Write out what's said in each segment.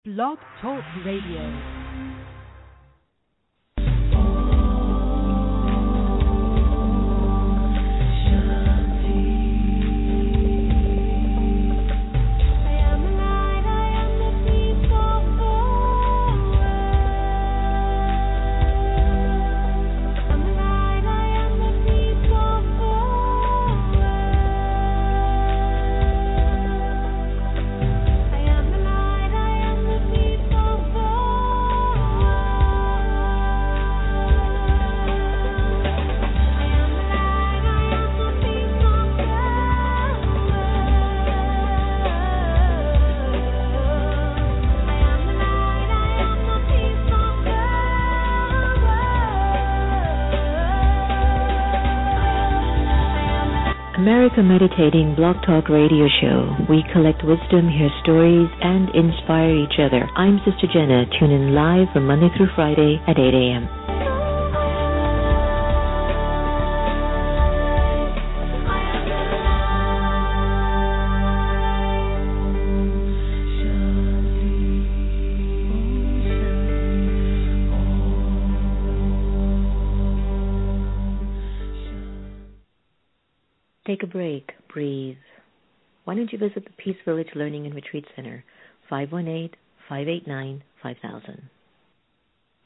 Blog Talk Radio. America Meditating Blog Talk Radio Show. We collect wisdom, hear stories, and inspire each other. I'm Sister Jenna. Tune in live from Monday through Friday at 8 a.m. Take a break. Breathe. Why don't you visit the Peace Village Learning and Retreat Center, 518-589-5000.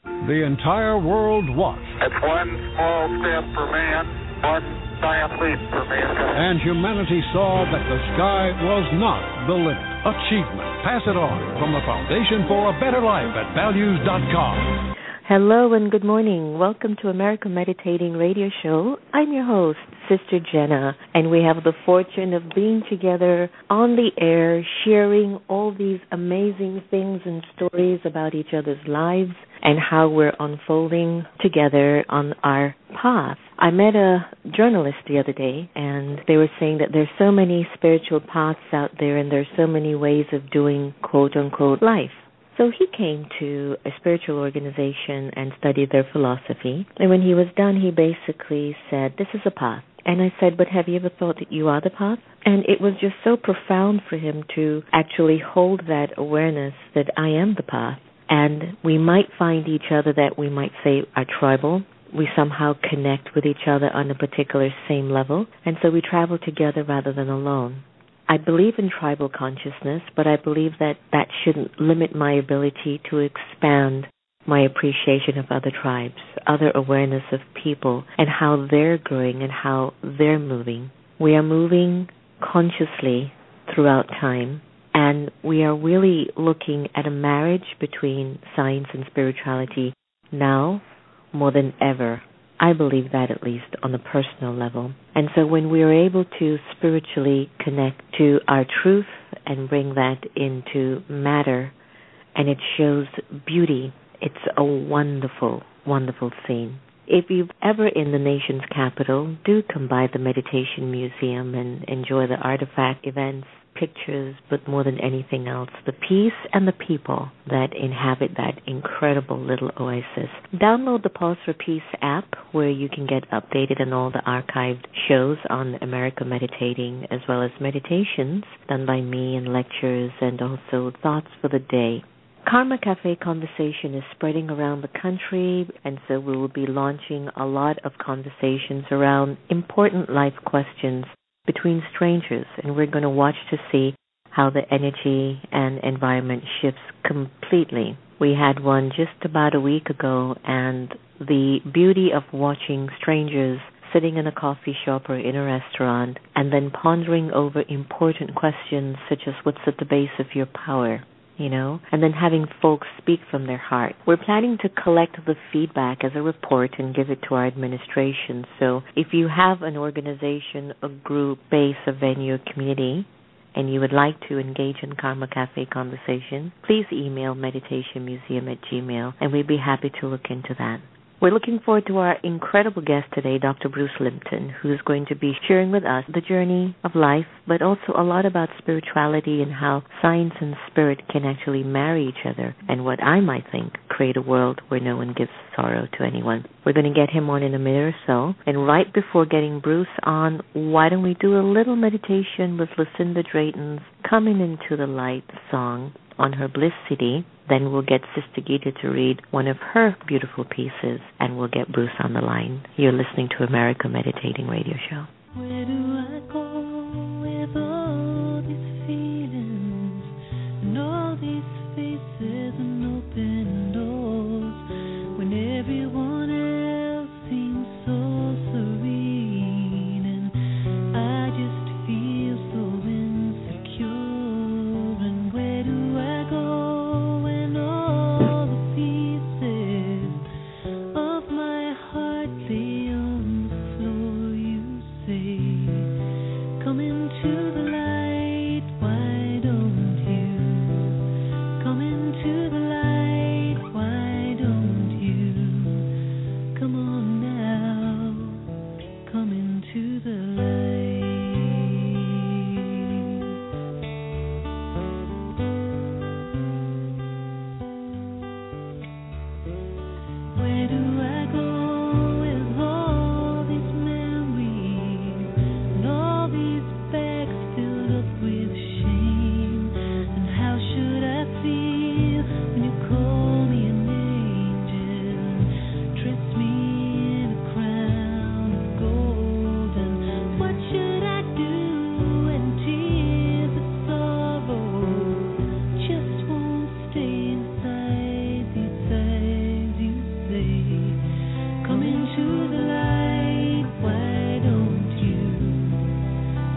The entire world watched. It's one small step for man, one giant leap for mankind. And humanity saw that the sky was not the limit. Achievement. Pass it on from the Foundation for a Better Life at values.com. Hello and good morning. Welcome to America Meditating Radio Show. I'm your host, Sister Jenna, and we have the fortune of being together on the air, sharing all these amazing things and stories about each other's lives and how we're unfolding together on our path. I met a journalist the other day, and they were saying that there's so many spiritual paths out there and there's so many ways of doing quote-unquote life. So he came to a spiritual organization and studied their philosophy. And when he was done, he basically said, this is a path. And I said, but have you ever thought that you are the path? And it was just so profound for him to actually hold that awareness that I am the path. And we might find each other that we might say are tribal. We somehow connect with each other on a particular same level. And so we travel together rather than alone. I believe in tribal consciousness, but I believe that that shouldn't limit my ability to expand my appreciation of other tribes, other awareness of people and how they're growing and how they're moving. We are moving consciously throughout time, and we are really looking at a marriage between science and spirituality now more than ever. I believe that, at least on a personal level. And so when we are able to spiritually connect to our truth and bring that into matter, and it shows beauty, it's a wonderful, wonderful scene. If you're ever in the nation's capital, do come by the Meditation Museum and enjoy the artifact events, pictures, but more than anything else, the peace and the people that inhabit that incredible little oasis. Download the Pause for Peace app, where you can get updated on all the archived shows on America Meditating, as well as meditations done by me and lectures, and also thoughts for the day. Karma Cafe Conversation is spreading around the country, and so we will be launching a lot of conversations around important life questions between strangers, and we're going to watch to see how the energy and environment shifts completely. We had one just about a week ago, and the beauty of watching strangers sitting in a coffee shop or in a restaurant and then pondering over important questions such as what's at the base of your power, and then having folks speak from their heart. We're planning to collect the feedback as a report and give it to our administration. So if you have an organization, a group, base, a venue, a community, and you would like to engage in Karma Cafe Conversation, please email meditationmuseum@gmail.com, and we'd be happy to look into that. We're looking forward to our incredible guest today, Dr. Bruce-Lipton, who's going to be sharing with us the journey of life, but also a lot about spirituality and how science and spirit can actually marry each other, and what I might think, create a world where no one gives sorrow to anyone. We're going to get him on in a minute or so, and right before getting Bruce on, why don't we do a little meditation with Lucinda Drayton's Coming Into the Light song on her Bliss CD. Then we'll get Sister Gita to read one of her beautiful pieces, and we'll get Bruce on the line. You're listening to America Meditating Radio Show. Where do I go with all these feelings and all these faces and open doors when everyone else seems so serene and I just feel so insecure? And where do I go when all the pieces of my heart lay on the floor? You say, come into the light, why don't you? Come into the light, why don't you? Come on now, come into the light. Where do I go with all these memories and all these bags filled up with shame? And how should I feel when you call me an angel and dress me in a crown of gold? And what should I do when tears of sorrow just won't stay inside these eyes? You say, come into the light, why don't you?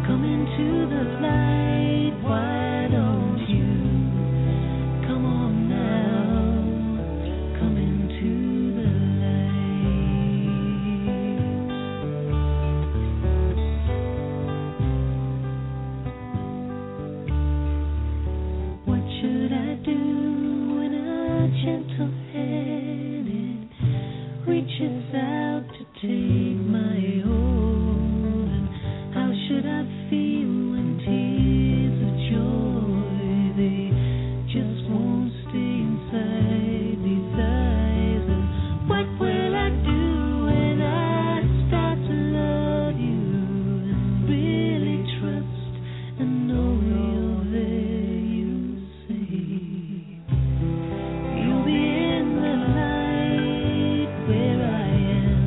Come into the light, why don't you? Come on now, come into the light. What should I do when a gentle hand reaches out to take my hold? And how should I feel when tears of joy, they just won't stay inside these eyes? And what will I do when I start to love you and really trust and know you're there? You say, you'll be in the light where I am.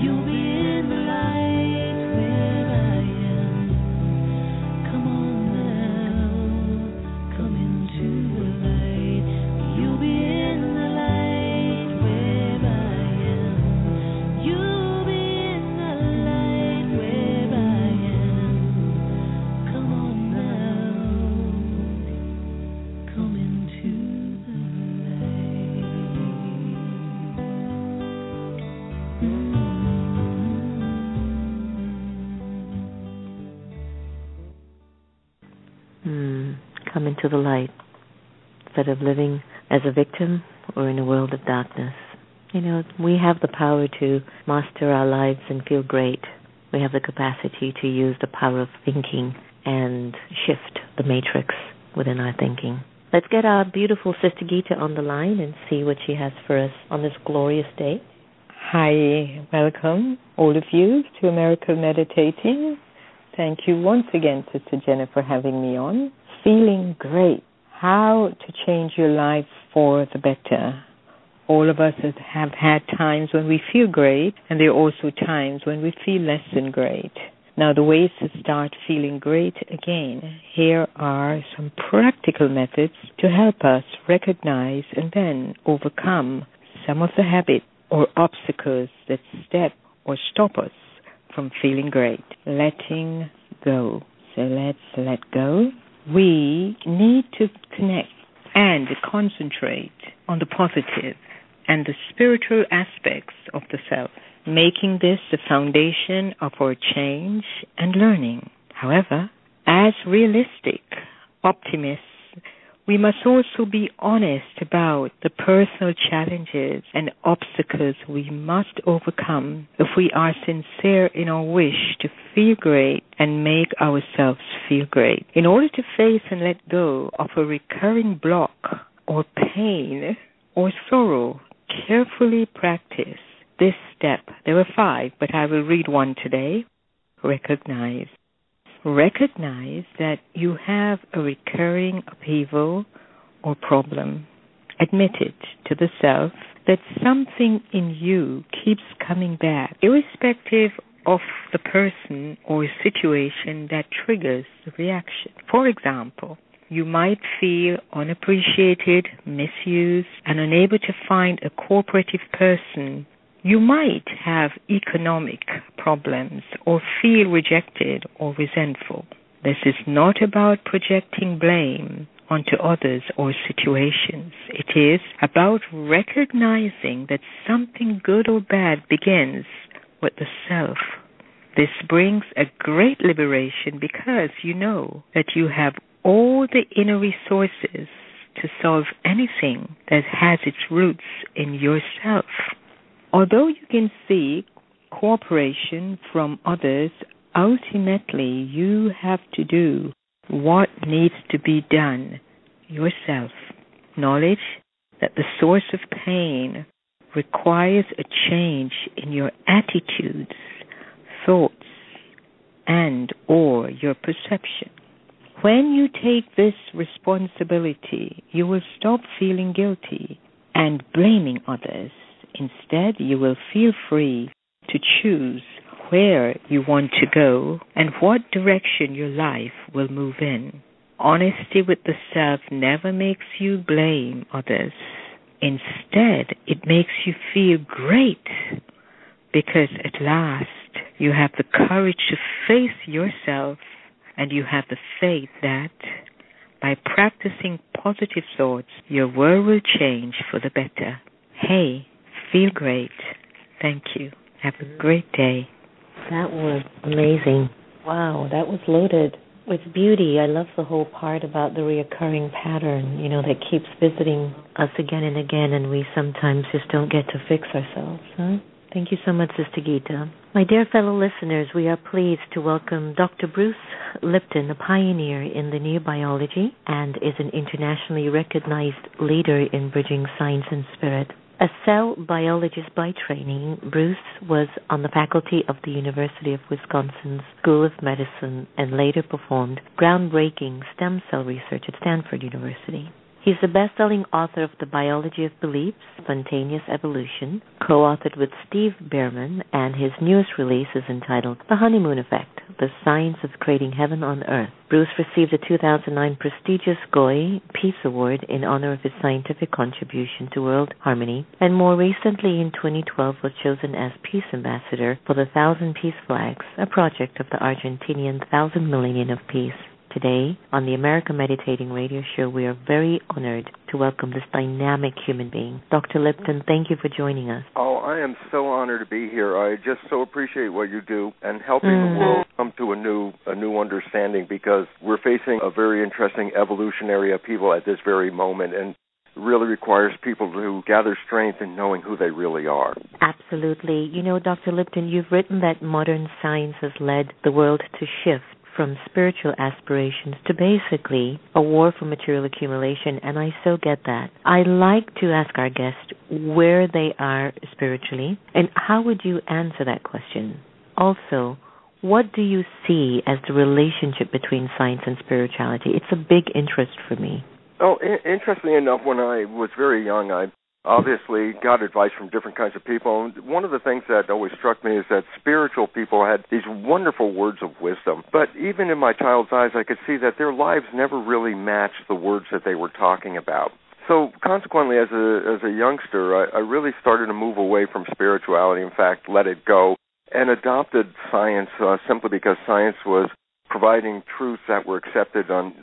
You'll be in the light where I am. Come on now, come into the light. You'll be in the light where I am. You'll be in the light where I am. Come on now, come into the light. Come into the light instead of living as a victim or in a world of darkness. You know, we have the power to master our lives and feel great. We have the capacity to use the power of thinking and shift the matrix within our thinking. Let's get our beautiful Sister Gita on the line and see what she has for us on this glorious day. Hi, welcome all of you to America Meditating. Thank you once again, Sister Jenna, for having me on. Feeling great. How to change your life for the better. All of us have had times when we feel great, and there are also times when we feel less than great. Now, the ways to start feeling great again, here are some practical methods to help us recognize and then overcome some of the habits or obstacles that stop us from feeling great. Letting go. So let's let go. We need to connect and concentrate on the positive and the spiritual aspects of the self, making this the foundation of our change and learning. However, as realistic optimists, we must also be honest about the personal challenges and obstacles we must overcome if we are sincere in our wish to feel great and make ourselves feel great. In order to face and let go of a recurring block or pain or sorrow, carefully practice this step. There were 5, but I will read one today. Recognize. Recognize that you have a recurring upheaval or problem. Admit it to the self that something in you keeps coming back, irrespective of the person or situation that triggers the reaction. For example, you might feel unappreciated, misused, and unable to find a cooperative person. You might have economic problems or feel rejected or resentful. This is not about projecting blame onto others or situations. It is about recognizing that something good or bad begins with the self. This brings a great liberation because you know that you have all the inner resources to solve anything that has its roots in yourself. Although you can seek cooperation from others, ultimately you have to do what needs to be done yourself. Knowledge that the source of pain requires a change in your attitudes, thoughts, and or your perception. When you take this responsibility, you will stop feeling guilty and blaming others. Instead, you will feel free to choose where you want to go and what direction your life will move in. Honesty with the self never makes you blame others. Instead, it makes you feel great because at last you have the courage to face yourself, and you have the faith that by practicing positive thoughts, your world will change for the better. Hey, feel great. Thank you. Have a great day. That was amazing. Wow, that was loaded with beauty. I love the whole part about the reoccurring pattern, that keeps visiting us again and again, and we sometimes just don't get to fix ourselves, huh? Thank you so much, Sister Gita. My dear fellow listeners, we are pleased to welcome Dr. Bruce-Lipton, a pioneer in the neurobiology and is an internationally recognized leader in bridging science and spirit. A cell biologist by training, Bruce was on the faculty of the University of Wisconsin's School of Medicine and later performed groundbreaking stem cell research at Stanford University. He's the best-selling author of The Biology of Belief, Spontaneous Evolution, co-authored with Steve Bierman, and his newest release is entitled The-Honeymoon-Effect, The Science of Creating Heaven on Earth. Bruce received a 2009 prestigious Goy Peace Award in honor of his scientific contribution to world harmony, and more recently in 2012 was chosen as Peace Ambassador for the 1,000 Peace Flags, a project of the Argentinian 1,000 Millennium of Peace. Today, on the America Meditating Radio Show, we are very honored to welcome this dynamic human being. Dr. Lipton, thank you for joining us. Oh, I am so honored to be here. I just so appreciate what you do and helping the world come to a new understanding, because we're facing a very interesting evolutionary upheaval at this very moment, and it really requires people to gather strength in knowing who they really are. Absolutely. Dr. Lipton, you've written that modern science has led the world to shift from spiritual aspirations to basically a war for material accumulation, and I so get that. I like to ask our guests where they are spiritually, and how would you answer that question? Also, what do you see as the relationship between science and spirituality? It's a big interest for me. Oh, interestingly enough, when I was very young, I obviously got advice from different kinds of people. And one of the things that always struck me is that spiritual people had these wonderful words of wisdom. But even in my child's eyes, I could see that their lives never really matched the words that they were talking about. So consequently, as a youngster, I really started to move away from spirituality, in fact, let it go, and adopted science simply because science was providing truths that were accepted on,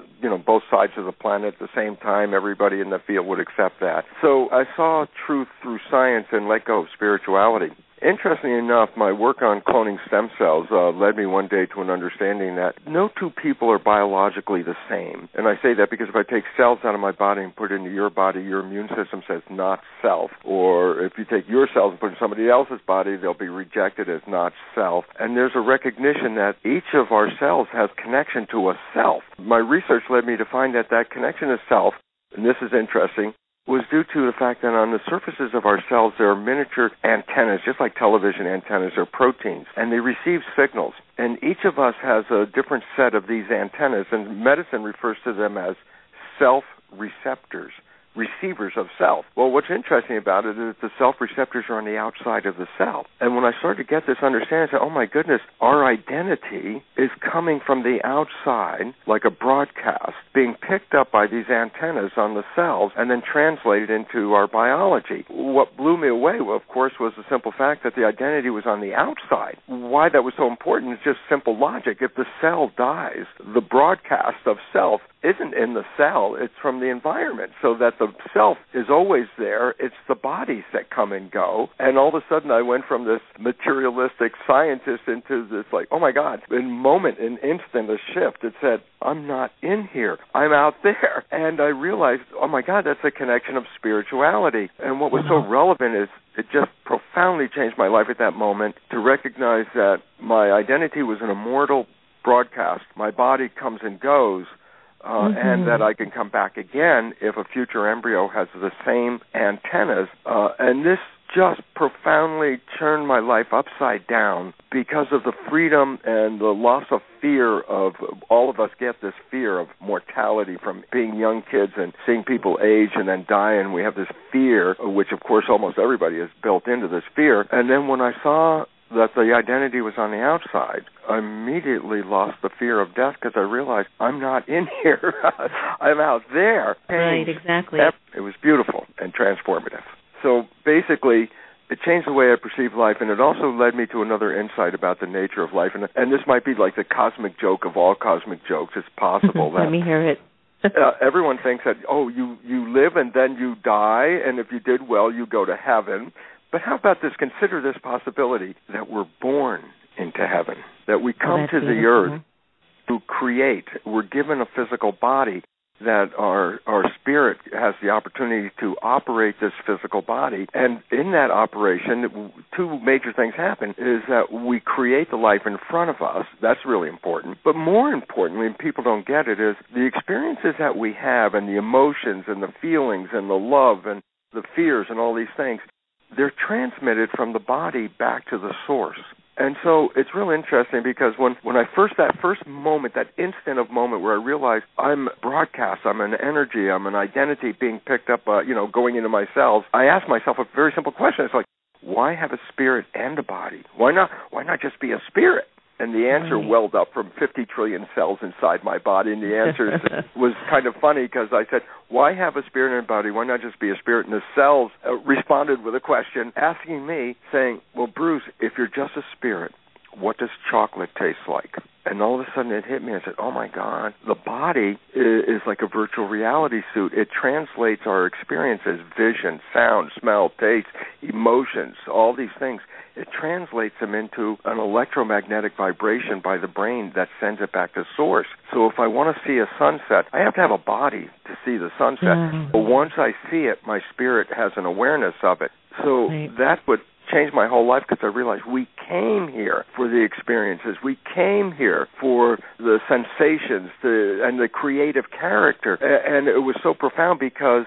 both sides of the planet at the same time. Everybody in the field would accept that. So I saw truth through science and let go of spirituality. Interestingly enough, my work on cloning stem cells led me one day to an understanding that no two people are biologically the same. And I say that because if I take cells out of my body and put it into your body, your immune system says not self. Or if you take your cells and put it in somebody else's body, they'll be rejected as not self. And there's a recognition that each of our cells has connection to a self. My research led me to find that connection to self, and this is interesting, was due to the fact that on the surfaces of our cells there are miniature antennas, just like television antennas or proteins, and they receive signals. And each of us has a different set of these antennas, and medicine refers to them as self receivers of self. Well, what's interesting about it is the self-receptors are on the outside of the cell. And when I started to get this understanding, I said, oh my goodness, our identity is coming from the outside, like a broadcast, being picked up by these antennas on the cells and then translated into our biology. What blew me away, of course, was the simple fact that the identity was on the outside. Why that was so important is just simple logic. If the cell dies, the broadcast of self isn't in the cell, it's from the environment, so that the self is always there. It's the bodies that come and go. And all of a sudden I went from this materialistic scientist into this like, oh my God, in instant, a shift. It said, I'm not in here. I'm out there. And I realized, oh my God, that's a connection of spirituality. And what was so relevant is it just profoundly changed my life at that moment to recognize that my identity was an immortal broadcast. My body comes and goes. And that I can come back again if a future embryo has the same antennas. And this just profoundly turned my life upside down because of the freedom and the loss of fear of, all of us get this fear of mortality from being young kids and seeing people age and then die, and we have this fear, which of course almost everybody is built into this fear. And then when I saw that the identity was on the outside, I immediately lost the fear of death because I realized I'm not in here. I'm out there. Right, exactly. It was beautiful and transformative. So basically, it changed the way I perceive life, and it also led me to another insight about the nature of life. And this might be like the cosmic joke of all cosmic jokes. It's possible that... Let me hear it. Everyone thinks that, you live and then you die, and if you did well, you go to heaven. But how about this? Consider this possibility that we're born into heaven, that we come to the earth to create. We're given a physical body, that our spirit has the opportunity to operate this physical body. And in that operation, two major things happen, is that we create the life in front of us. That's really important. But more importantly, and people don't get it, is the experiences that we have and the emotions and the feelings and the love and the fears and all these things, they're transmitted from the body back to the source. And so it's real interesting because when that first moment, that instant of moment where I realized I'm broadcast, I'm an energy, I'm an identity being picked up, going into my cells, I asked myself a very simple question. It's like, why have a spirit and a body? Why not just be a spirit? And the answer welled up from 50 trillion cells inside my body. And the answer was kind of funny because I said, why have a spirit and a body? Why not just be a spirit? And the cells responded with a question asking me, saying, well, Bruce, if you're just a spirit, what does chocolate taste like? And all of a sudden it hit me. I said, oh, my God, the body is like a virtual reality suit. It translates our experiences, vision, sound, smell, taste, emotions, all these things. It translates them into an electromagnetic vibration by the brain that sends it back to source. So if I want to see a sunset, I have to have a body to see the sunset. But once I see it, my spirit has an awareness of it. So that would change my whole life because I realized we came here for the experiences. We came here for the sensations and the creative character. And it was so profound because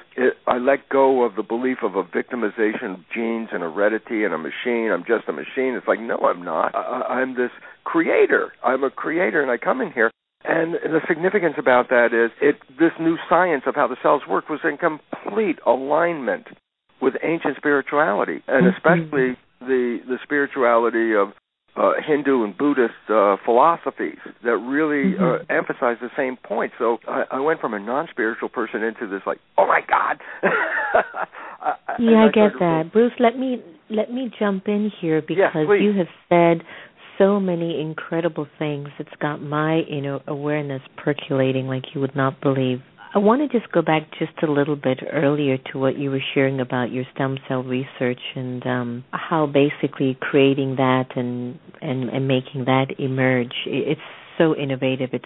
I let go of the belief of a victimization of genes and heredity and a machine. I'm just a machine. It's like, no, I'm not. I'm this creator. I'm a creator, and I come in here. And the significance about that is this new science of how the cells work was in complete alignment with ancient spirituality, and especially the spirituality of Hindu and Buddhist philosophies that really emphasize the same point. So I went from a non-spiritual person into this, like, oh my God. I get that. Bruce, let me jump in here because you have said so many incredible things. It's got my awareness percolating like you would not believe. I want to just go back just a little bit earlier to what you were sharing about your stem cell research and how basically creating that and making that emerge. It's so innovative. It's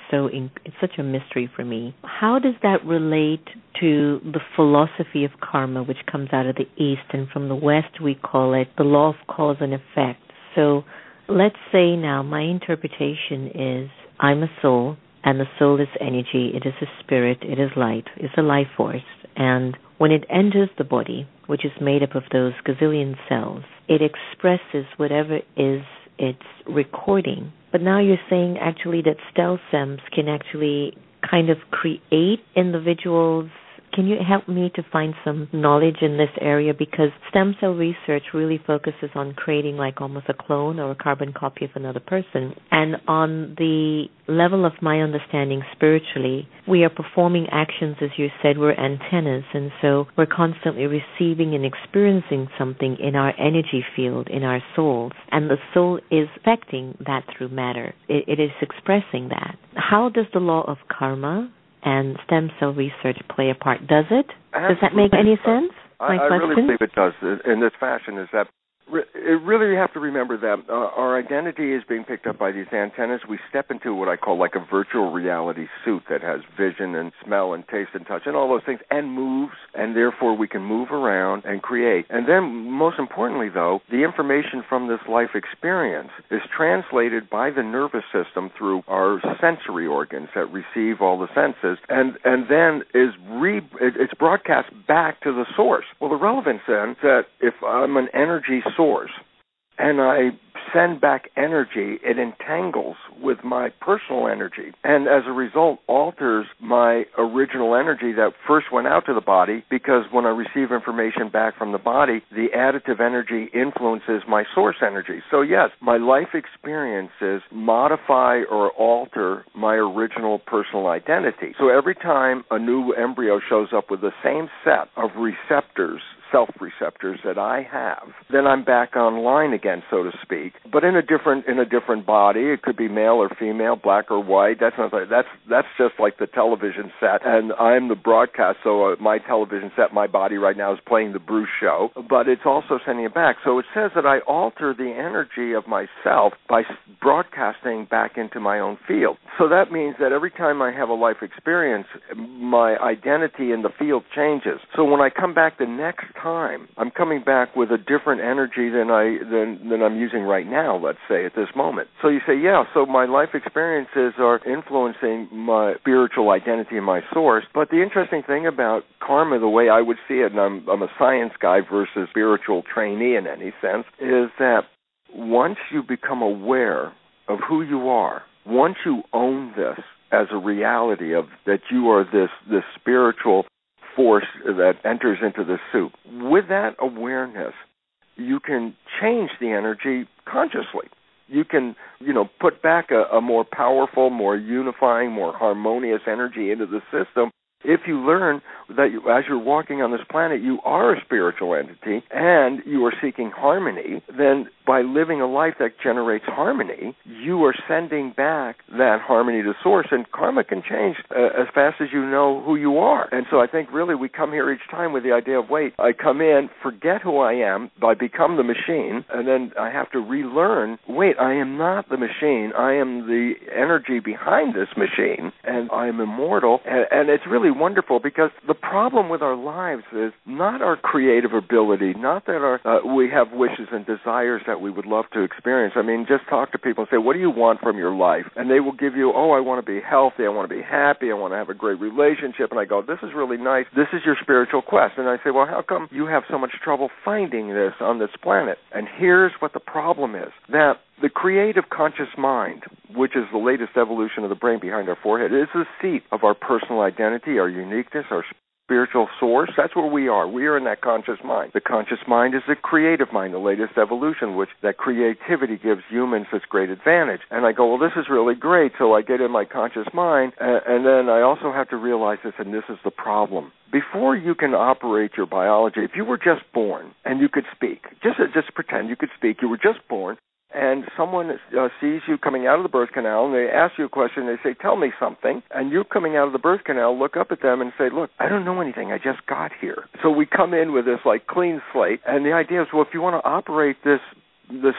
such a mystery for me. How does that relate to the philosophy of karma, which comes out of the East, and from the West we call it the law of cause and effect? So let's say now my interpretation is I'm a soul. And the soul is energy, it is a spirit, it is light, it's a life force. And when it enters the body, which is made up of those gazillion cells, it expresses whatever is its recording. But now you're saying actually that stem cells can actually kind of create individuals Can you help me to find some knowledge in this area? Because stem cell research really focuses on creating like almost a clone or a carbon copy of another person. And on the level of my understanding spiritually, we are performing actions, as you said, we're antennas, and so we're constantly receiving and experiencing something in our energy field, in our souls, and the soul is affecting that through matter. It is expressing that. How does the law of karma and stem cell research play a part? Does it? Does that make any sense? I really believe it does in this fashion, is that really you have to remember that our identity is being picked up by these antennas. We step into what I call like a virtual reality suit that has vision and smell and taste and touch and all those things and moves, and therefore we can move around and create. And then most importantly, though, the information from this life experience is translated by the nervous system through our sensory organs that receive all the senses, and then it's broadcast back to the source. Well, the relevance then is that if I'm an energy source and I send back energy, it entangles with my personal energy and as a result alters my original energy that first went out to the body, because when I receive information back from the body, the additive energy influences my source energy. So yes, my life experiences modify or alter my original personal identity. So every time a new embryo shows up with the same set of receptors, self-receptors that I have, then I'm back online again, so to speak, but in a different body. It could be male or female, black or white. That's just like the television set, and I'm the broadcast. So my television set, my body right now is playing the Bruce show, but it's also sending it back. So it says that I alter the energy of myself by broadcasting back into my own field. So that means that every time I have a life experience, my identity in the field changes. So when I come back the next time, I'm coming back with a different energy than I'm using right now, let's say, at this moment. So you say, yeah, so my life experiences are influencing my spiritual identity and my source. But the interesting thing about karma, the way I would see it, and I'm a science guy versus spiritual trainee in any sense, is that once you become aware of who you are, once you own this as a reality of that you are this spiritual force that enters into the suit, with that awareness, you can change the energy consciously. You can, put back a more powerful, more unifying, more harmonious energy into the system. If you learn that as you're walking on this planet, you are a spiritual entity and you are seeking harmony, then by living a life that generates harmony, you are sending back that harmony to source, and karma can change as fast as you know who you are. And so I think really we come here each time with the idea of, wait, I come in, forget who I am, I become the machine, and then I have to relearn, wait, I am not the machine, I am the energy behind this machine, and I am immortal, and it's really wonderful, because the problem with our lives is not our creative ability, not that we have wishes and desires that we would love to experience. I mean, just talk to people and say, what do you want from your life? And they will give you, I want to be healthy, I want to be happy, I want to have a great relationship. And I go, this is really nice. This is your spiritual quest. And I say, well, how come you have so much trouble finding this on this planet? And here's what the problem is, that the creative conscious mind, which is the latest evolution of the brain behind our forehead, is the seat of our personal identity, our uniqueness, our spiritual source. That's where we are. We are in that conscious mind. The conscious mind is the creative mind, the latest evolution, which that creativity gives humans this great advantage. And I go, well, this is really great. So I get in my conscious mind, and then I also have to realize this, and this is the problem. Before you can operate your biology, if you were just born and you could speak, just pretend you could speak, you were just born, and someone sees you coming out of the birth canal, and they ask you a question, they say, tell me something, and you coming out of the birth canal look up at them and say, look, I don't know anything, I just got here. So we come in with this clean slate, and the idea is, well, if you want to operate this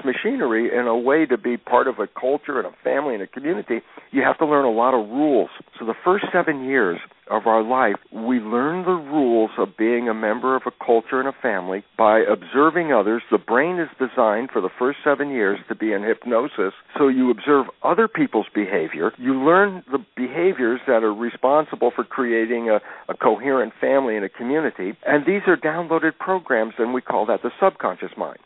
machinery in a way to be part of a culture and a family and a community, you have to learn a lot of rules. So the first 7 years of our life, we learn the rules of being a member of a culture and a family by observing others. The brain is designed for the first 7 years to be in hypnosis, so you observe other people's behavior. You learn the behaviors that are responsible for creating a coherent family and a community, and these are downloaded programs, and we call that the subconscious mind.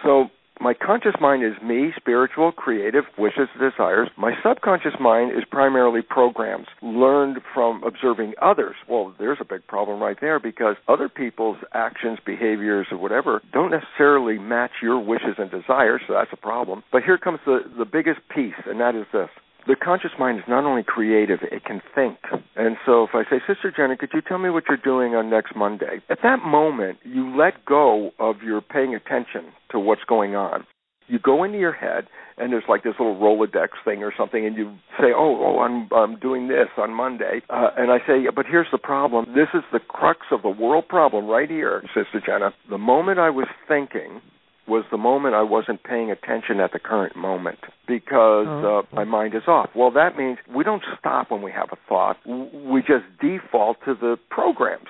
So My conscious mind is me, spiritual, creative, wishes, desires. My subconscious mind is primarily programs learned from observing others. Well, there's a big problem right there because other people's actions, behaviors, or whatever don't necessarily match your wishes and desires, so that's a problem. But here comes the biggest piece, and that is this. The conscious mind is not only creative, it can think. And so if I say, Sister Jenna, could you tell me what you're doing on next Monday? At that moment, you let go of your paying attention to what's going on. You go into your head, and there's like this little Rolodex thing or something, and you say, I'm doing this on Monday. And I say, but here's the problem. This is the crux of the world problem right here, Sister Jenna. The moment I was thinking was the moment I wasn't paying attention at the current moment because my mind is off. Well, that means we don't stop when we have a thought. We just default to the programs.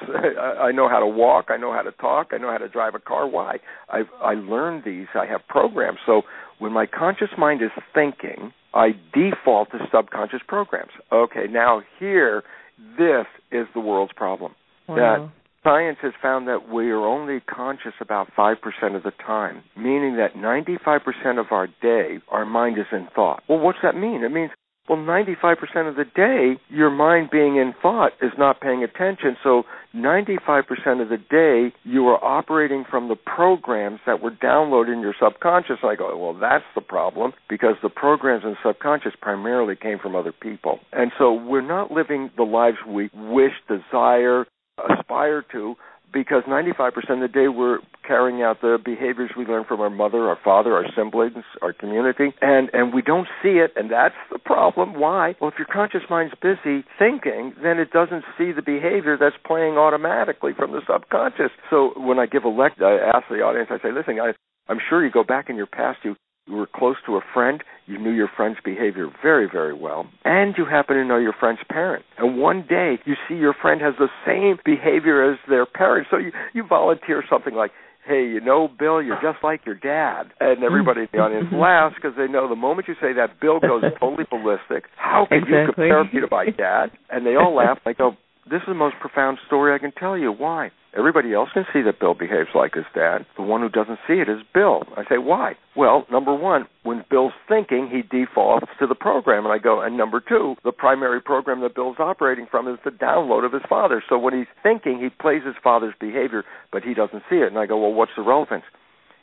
I know how to walk. I know how to talk. I know how to drive a car. Why? I learned these. I have programs. So when my conscious mind is thinking, I default to subconscious programs. Okay, now here, this is the world's problem. Wow. That science has found that we are only conscious about 5% of the time, meaning that 95% of our day, our mind is in thought. Well, what's that mean? It means, 95% of the day, your mind being in thought is not paying attention. So 95% of the day, you are operating from the programs that were downloaded in your subconscious. I go, well, that's the problem, because the programs in the subconscious primarily came from other people. And so we're not living the lives we wish, desire, aspire to, because 95% of the day we're carrying out the behaviors we learn from our mother, our father, our siblings, our community, and we don't see it, and that's the problem. Why? Well, if your conscious mind's busy thinking, then it doesn't see the behavior that's playing automatically from the subconscious. So when I give a lecture, I ask the audience, I say, listen, I'm sure you go back in your past, you were close to a friend, you knew your friend's behavior very, very well, and you happen to know your friend's parent. And one day, you see your friend has the same behavior as their parent, so you volunteer something like, hey, Bill, you're just like your dad. And everybody in the audience laughs because they know the moment you say that, Bill goes totally ballistic. How can you compare me to my dad? And they all laugh. I go, this is the most profound story I can tell you. Why? Everybody else can see that Bill behaves like his dad. The one who doesn't see it is Bill. I say, why? Well, number one, when Bill's thinking, he defaults to the program. And I go, and number two, the primary program that Bill's operating from is the download of his father. So when he's thinking, he plays his father's behavior, but he doesn't see it. And I go, well, what's the relevance?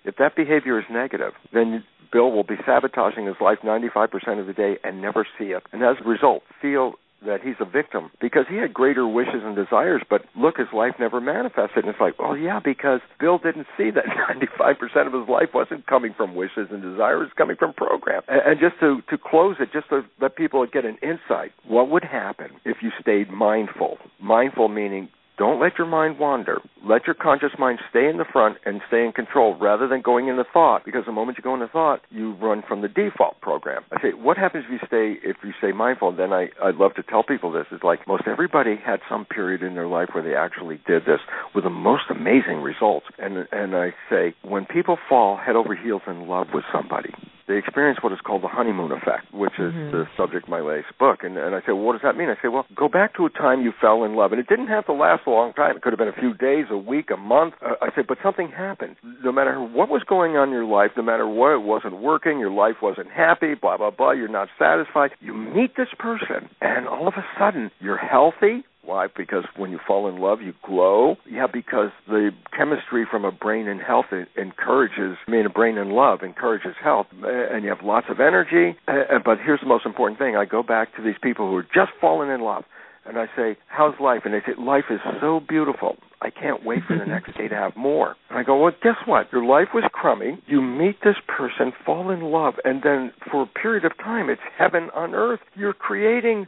If that behavior is negative, then Bill will be sabotaging his life 95% of the day and never see it. And as a result, feel that he's a victim because he had greater wishes and desires, but look, his life never manifested. And it's like, well, yeah, because Bill didn't see that 95% of his life wasn't coming from wishes and desires, coming from programs. And just to close it, just to let people get an insight, what would happen if you stayed mindful? Mindful meaning don't let your mind wander. Let your conscious mind stay in the front and stay in control rather than going into thought, because the moment you go into thought, you run from the default program. I say, what happens if you stay mindful? Then I'd love to tell people this. It's like most everybody had some period in their life where they actually did this with the most amazing results. And I say, when people fall head over heels in love with somebody, they experience what is called the honeymoon-effect, which is the subject of my latest book. And I say, well, what does that mean? I say, well, go back to a time you fell in love. And it didn't have to last a long time. It could have been a few days, a week, a month. I say, but something happened. No matter what was going on in your life, no matter what, it wasn't working, your life wasn't happy, blah, blah, blah, you're not satisfied. You meet this person, and all of a sudden, you're healthy. Why? Because when you fall in love, you glow. Yeah, because the chemistry from a brain in health a brain in love encourages health, and you have lots of energy. But here's the most important thing. I go back to these people who are just fallen in love, and I say, how's life? And they say, life is so beautiful. I can't wait for the next day to have more. And I go, well, guess what? Your life was crummy. You meet this person, fall in love, and then for a period of time, it's heaven on earth. You're creating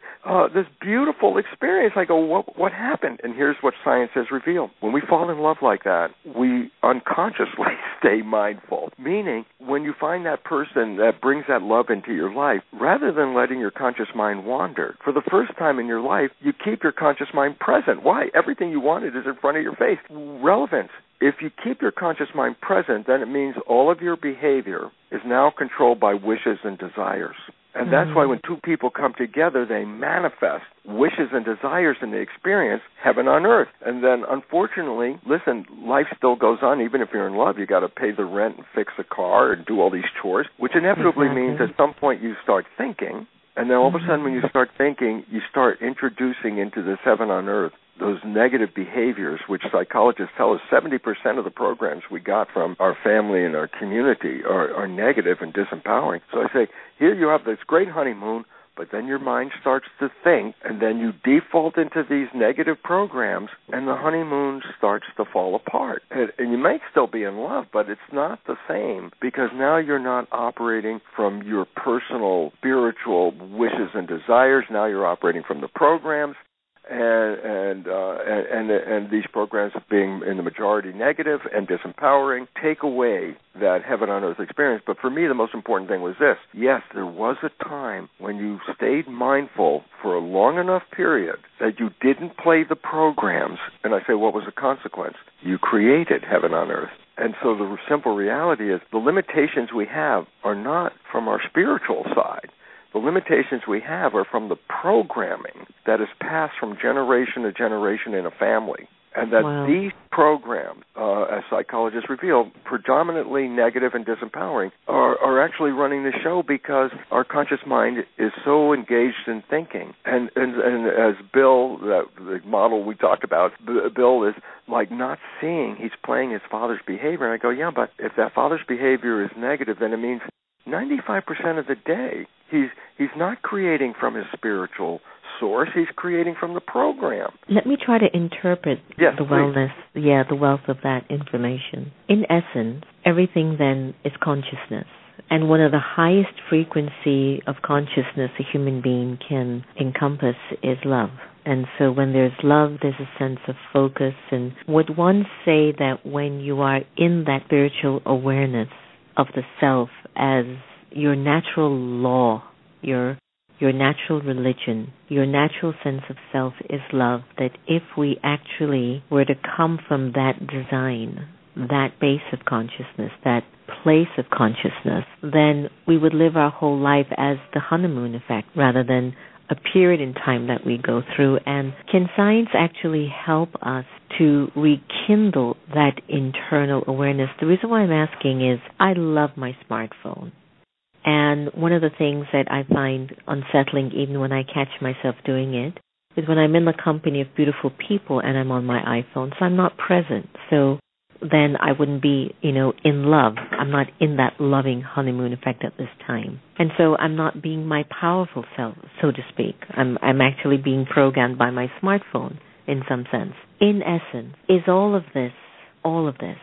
this beautiful experience. I go, what happened? And here's what science has revealed. When we fall in love like that, we unconsciously stay mindful, meaning when you find that person that brings that love into your life, rather than letting your conscious mind wander, for the first time in your life, you keep your conscious mind present. Why? Everything you wanted is in front of your face. Relevance. If you keep your conscious mind present, then it means all of your behavior is now controlled by wishes and desires. And that's why when two people come together, they manifest wishes and desires, and they experience heaven on earth. And then, unfortunately, listen, life still goes on. Even if you're in love, you got to pay the rent and fix the car and do all these chores, which inevitably means at some point you start thinking. And then all of a sudden when you start thinking, you start introducing into this heaven on earth those negative behaviors, which psychologists tell us 70% of the programs we got from our family and our community are negative and disempowering. So I say, here you have this great honeymoon, but then your mind starts to think, and then you default into these negative programs, and the honeymoon starts to fall apart. And you may still be in love, but it's not the same, because now you're not operating from your personal spiritual wishes and desires. Now you're operating from the programs. And these programs being in the majority negative and disempowering take away that heaven on earth experience. But for me, the most important thing was this. Yes, there was a time when you stayed mindful for a long enough period that you didn't play the programs. And I say, what was the consequence? You created heaven on earth. And so the simple reality is the limitations we have are not from our spiritual side. The limitations we have are from the programming that is passed from generation to generation in a family. And that these programs, as psychologists reveal, predominantly negative and disempowering, are actually running the show because our conscious mind is so engaged in thinking. And as Bill, the model we talked about, Bill is like not seeing he's playing his father's behavior. And I go, yeah, but if that father's behavior is negative, then it means 95% of the day he's not creating from his spiritual source, he's creating from the program. Let me try to interpret the wellness, the wealth of that information. In essence, everything then is consciousness. And one of the highest frequency of consciousness a human being can encompass is love. And so when there's love, there's a sense of focus. And would one say that when you are in that spiritual awareness of the self as your natural law, your natural religion, your natural sense of self is love, that if we actually were to come from that design, that base of consciousness, that place of consciousness, then we would live our whole life as the honeymoon effect rather than a period in time that we go through. And can science actually help us to rekindle that internal awareness? The reason why I'm asking is I love my smartphone. And one of the things that I find unsettling, even when I catch myself doing it, is when I'm in the company of beautiful people and I'm on my iPhone, so I'm not present. So then I wouldn't be, in love. I'm not in that loving honeymoon effect at this time. And so I'm not being my powerful self, so to speak. I'm actually being programmed by my smartphone in some sense. In essence, is all of this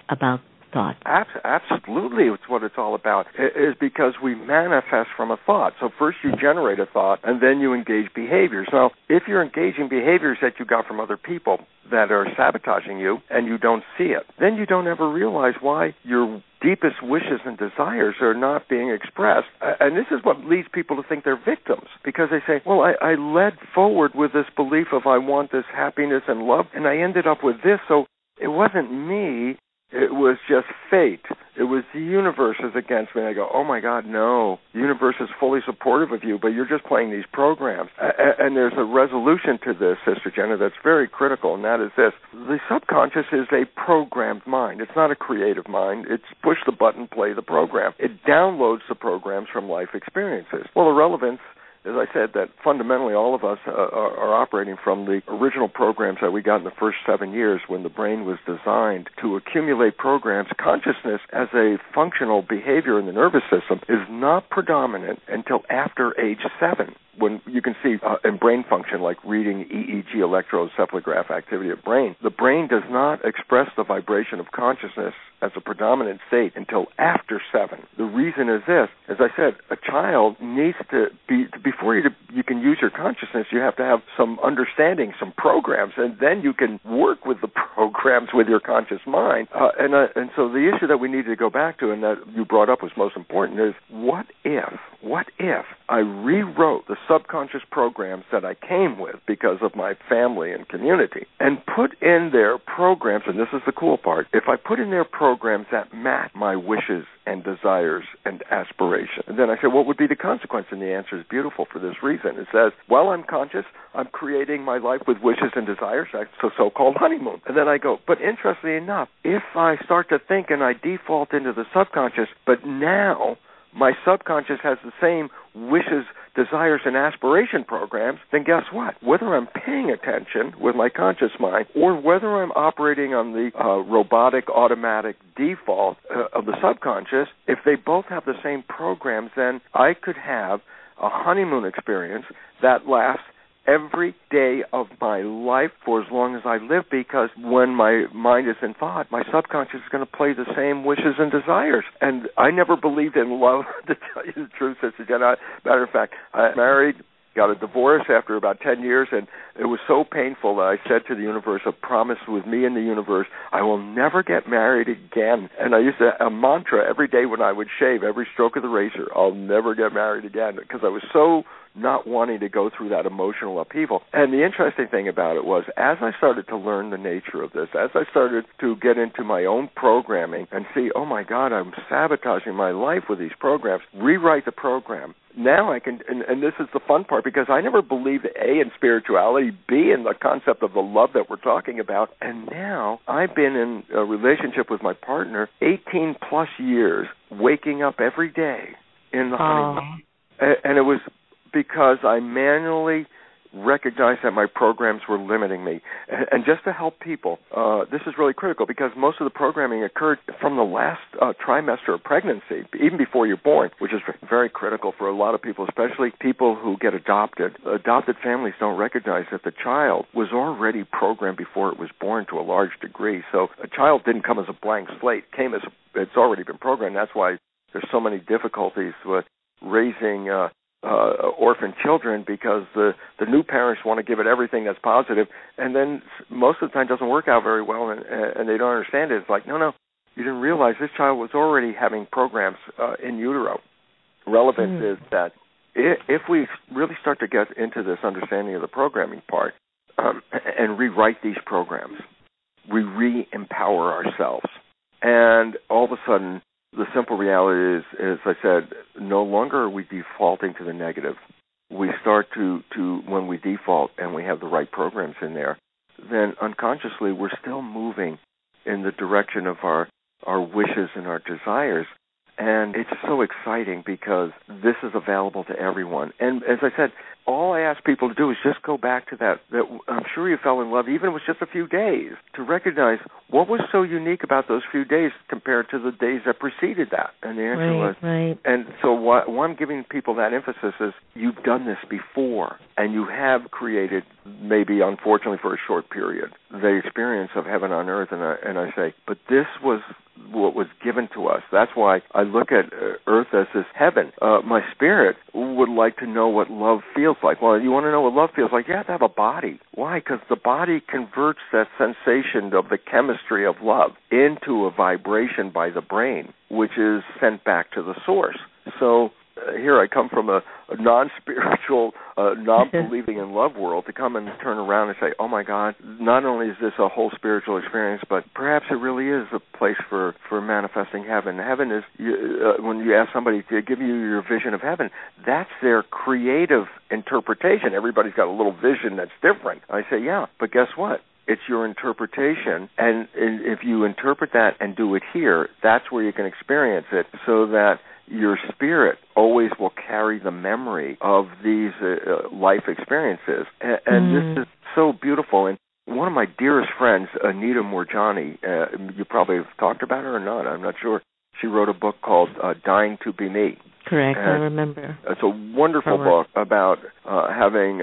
about thought? Absolutely, it's what it's all about. It is because we manifest from a thought. So first you generate a thought, and then you engage behaviors. Now, if you're engaging behaviors that you got from other people that are sabotaging you, and you don't see it, then you don't ever realize why your deepest wishes and desires are not being expressed. And this is what leads people to think they're victims, because they say, well, I led forward with this belief of I want this happiness and love, and I ended up with this, so it wasn't me. It was just fate. It was the universe is against me. And I go, oh, my God, no. The universe is fully supportive of you, but you're just playing these programs. And there's a resolution to this, Sister Jenna, that's very critical, and that is this. The subconscious is a programmed mind. It's not a creative mind. It's push the button, play the program. It downloads the programs from life experiences. Well, the relevance, as I said, that fundamentally all of us are operating from the original programs that we got in the first 7 years when the brain was designed to accumulate programs. Consciousness as a functional behavior in the nervous system is not predominant until after age 7. When you can see in brain function, like reading EEG electroencephalograph activity of brain, the brain does not express the vibration of consciousness as a predominant state until after 7. The reason is this. As I said, a child needs to be, before you can use your consciousness, you have to have some understanding, some programs, and then you can work with the programs with your conscious mind. And so the issue that we need to go back to, and that you brought up was most important, is what if what if I rewrote the subconscious programs that I came with because of my family and community and put in their programs, and this is the cool part, if I put in their programs that match my wishes and desires and aspirations. And then I said, what would be the consequence? And the answer is beautiful for this reason. It says, while I'm conscious, I'm creating my life with wishes and desires, that's the so-called honeymoon. And then I go, but interestingly enough, if I start to think and I default into the subconscious, but now my subconscious has the same wishes, desires, and aspiration programs, then guess what? Whether I'm paying attention with my conscious mind or whether I'm operating on the robotic, automatic default of the subconscious, if they both have the same programs, then I could have a honeymoon experience that lasts every day of my life for as long as I live, because when my mind is in thought, my subconscious is going to play the same wishes and desires. And I never believed in love, to tell you the truth, Sister Jenna. Matter of fact, I married, got a divorce after about 10 years, and it was so painful that I said to the universe, a promise with me and the universe, I will never get married again. And I used a mantra every day when I would shave, every stroke of the razor, I'll never get married again, because I was so not wanting to go through that emotional upheaval. And the interesting thing about it was, as I started to learn the nature of this, as I started to get into my own programming and see, oh my God, I'm sabotaging my life with these programs, rewrite the program. Now I can, and this is the fun part, because I never believed, A, in spirituality, B, in the concept of the love that we're talking about, and now I've been in a relationship with my partner 18 plus years, waking up every day in the honeymoon. And it was because I manually recognized that my programs were limiting me. And just to help people, this is really critical, because most of the programming occurred from the last trimester of pregnancy, even before you're born, which is very critical for a lot of people, especially people who get adopted. Adopted families don't recognize that the child was already programmed before it was born to a large degree. So a child didn't come as a blank slate, came as it's already been programmed. That's why there's so many difficulties with raising orphan children, because the new parents want to give it everything that's positive, and then most of the time it doesn't work out very well, and they don't understand it. It's like, no, you didn't realize this child was already having programs in utero. Relevance is that if we really start to get into this understanding of the programming part and rewrite these programs, we re-empower ourselves, and all of a sudden, the simple reality is, as I said, no longer are we defaulting to the negative. We start to when we default and we have the right programs in there, then unconsciously we're still moving in the direction of our wishes and our desires. And it's so exciting because this is available to everyone. And as I said, all I ask people to do is just go back to that I'm sure you fell in love, even if it was just a few days, to recognize what was so unique about those few days compared to the days that preceded that. And the answer was, right. And so why I'm giving people that emphasis is, you've done this before, and you have created, maybe unfortunately for a short period, the experience of heaven on earth. And I say, but this was what was given to us. That's why I look at earth as this heaven. My spirit would like to know what love feels like. Well, you want to know what love feels like? You have to have a body. Why? Because the body converts that sensation of the chemistry of love into a vibration by the brain, which is sent back to the source. So here I come from a non-spiritual, non-believing in love world to come and turn around and say, oh my God, not only is this a whole spiritual experience, but perhaps it really is a place for manifesting heaven. Heaven is, when you ask somebody to give you your vision of heaven, that's their creative interpretation. Everybody's got a little vision that's different. I say, yeah, but guess what? It's your interpretation, and if you interpret that and do it here, that's where you can experience it, so that your spirit always will carry the memory of these life experiences. And this is so beautiful. And one of my dearest friends, Anita Moorjani, you probably have talked about her or not, I'm not sure. She wrote a book called Dying to Be Me. Correct, I remember. It's a wonderful book about having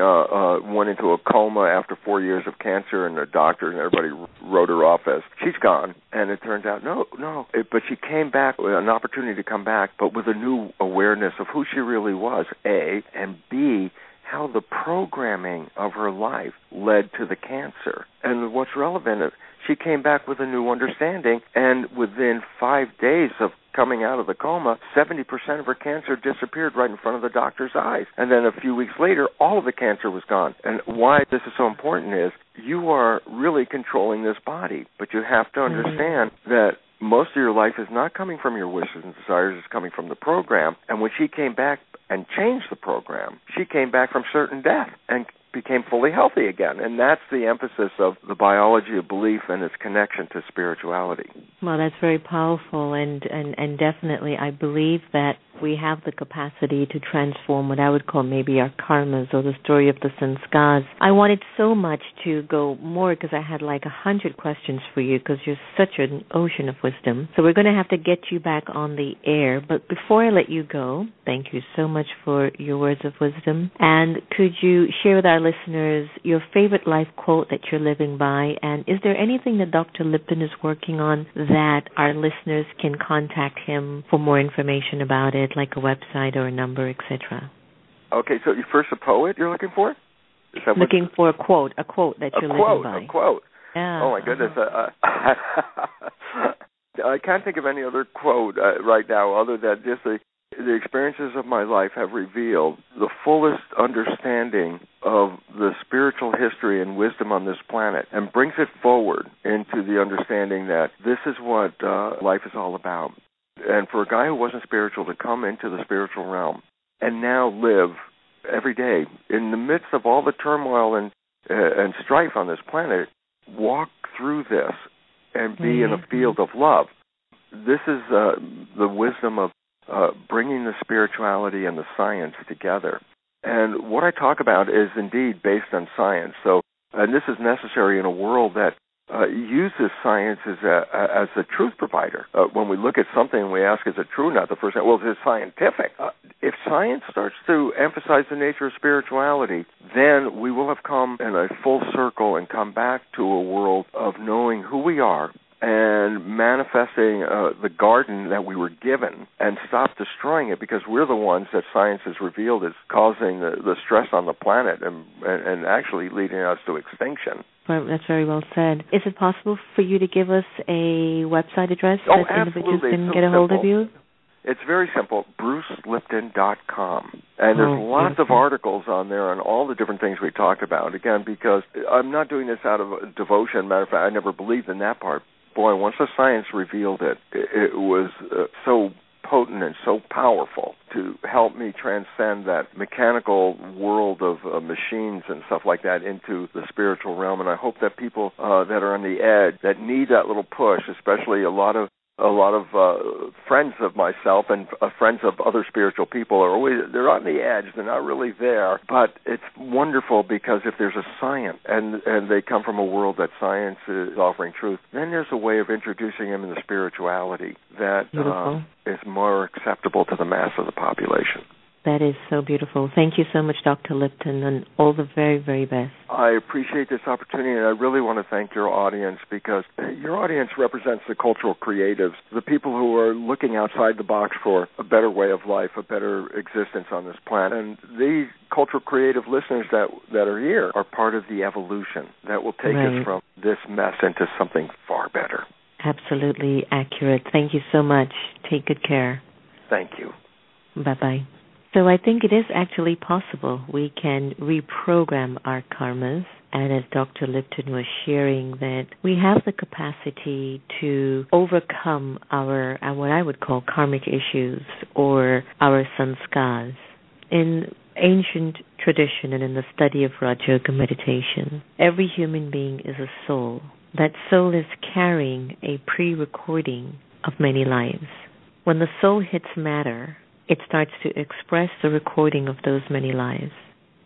went into a coma after 4 years of cancer, and the doctor and everybody wrote her off as she's gone. And it turns out, no. But she came back with an opportunity to come back, but with a new awareness of who she really was, A, and B, how the programming of her life led to the cancer. And what's relevant is she came back with a new understanding, and within 5 days of coming out of the coma, 70% of her cancer disappeared right in front of the doctor's eyes. And then a few weeks later, all of the cancer was gone. And why this is so important is you are really controlling this body, but you have to understand that most of your life is not coming from your wishes and desires, it's coming from the program. And when she came back and changed the program, she came back from certain death and became fully healthy again. And that's the emphasis of the biology of belief and its connection to spirituality. Well, that's very powerful, and definitely I believe that we have the capacity to transform what I would call maybe our karmas or the story of the sanskars. I wanted so much to go more because I had like 100 questions for you because you're such an ocean of wisdom. So we're going to have to get you back on the air. But before I let you go, thank you so much for your words of wisdom. And could you share with our listeners your favorite life quote that you're living by? And is there anything that Dr. Lipton is working on that our listeners can contact him for more information about it, like a website or a number, etc.? Okay, so first a poet you're looking for? Looking for a quote that you're living by. A quote. Yeah. Oh, my goodness. I can't think of any other quote right now other than just the experiences of my life have revealed the fullest understanding of the spiritual history and wisdom on this planet and brings it forward into the understanding that this is what life is all about. And for a guy who wasn't spiritual to come into the spiritual realm and now live every day in the midst of all the turmoil and strife on this planet, walk through this and be in a field of love. This is the wisdom of bringing the spirituality and the science together. And what I talk about is indeed based on science. So, and this is necessary in a world that uses science as a truth provider. When we look at something and we ask, is it true or not, the first thing, well, is it scientific? If science starts to emphasize the nature of spirituality, then we will have come in a full circle and come back to a world of knowing who we are and manifesting the garden that we were given and stop destroying it, because we're the ones that science has revealed is causing the stress on the planet and actually leading us to extinction. Well, that's very well said. Is it possible for you to give us a website address that individuals can get a hold of you? It's very simple, bruce-lipton.com. And there's lots of articles on there on all the different things we talked about. Again, because I'm not doing this out of devotion. Matter of fact, I never believed in that part. Boy, once the science revealed it, it was so potent and so powerful to help me transcend that mechanical world of machines and stuff like that into the spiritual realm. And I hope that people that are on the edge, that need that little push, especially a lot of friends of myself and friends of other spiritual people they're on the edge. They're not really there, but it's wonderful because if there's a science and they come from a world that science is offering truth, then there's a way of introducing them into spirituality that is more acceptable to the mass of the population. That is so beautiful. Thank you so much, Dr. Lipton, and all the very, very best. I appreciate this opportunity, and I really want to thank your audience, because your audience represents the cultural creatives, the people who are looking outside the box for a better way of life, a better existence on this planet. And these cultural creative listeners that are here are part of the evolution that will take us from this mess into something far better. Absolutely accurate. Thank you so much. Take good care. Thank you. Bye-bye. So I think it is actually possible. We can reprogram our karmas. And as Dr. Lipton was sharing, that we have the capacity to overcome our what I would call karmic issues or our sanskars. In ancient tradition and in the study of Raja Yoga meditation, every human being is a soul. That soul is carrying a pre-recording of many lives. When the soul hits matter, it starts to express the recording of those many lives.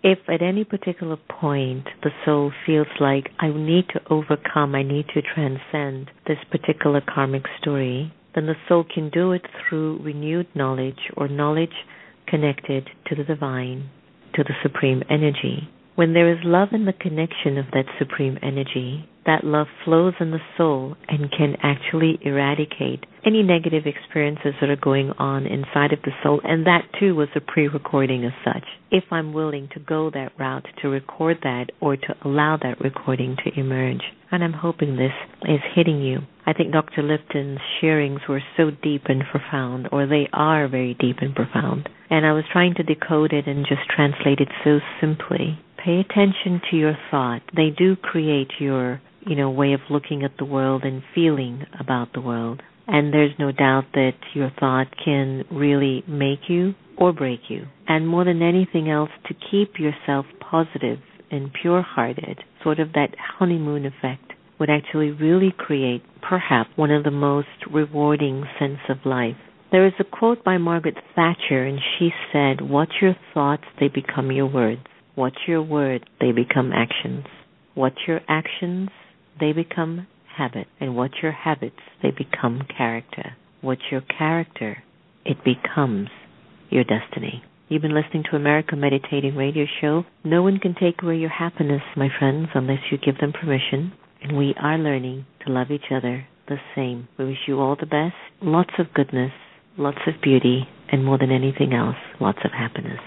If at any particular point the soul feels like I need to overcome, I need to transcend this particular karmic story, then the soul can do it through renewed knowledge or knowledge connected to the divine, to the supreme energy. When there is love in the connection of that supreme energy, that love flows in the soul and can actually eradicate any negative experiences that are going on inside of the soul. And that, too, was a pre-recording as such. If I'm willing to go that route, to record that, or to allow that recording to emerge. And I'm hoping this is hitting you. I think Dr. Lipton's sharings were so deep and profound, or they are very deep and profound. And I was trying to decode it and just translate it so simply. Pay attention to your thought. They do create your, way of looking at the world and feeling about the world. And there's no doubt that your thought can really make you or break you. And more than anything else, to keep yourself positive and pure-hearted, sort of that honeymoon effect, would actually really create perhaps one of the most rewarding sense of life. There is a quote by Margaret Thatcher, and she said, "What's your thoughts, they become your words. What's your words, they become actions. What's your actions, they become habit. And what's your habits, they become character. What's your character, it becomes your destiny." You've been listening to America Meditating Radio Show. No one can take away your happiness, my friends, unless you give them permission. And we are learning to love each other the same. We wish you all the best, lots of goodness, lots of beauty, and more than anything else, lots of happiness.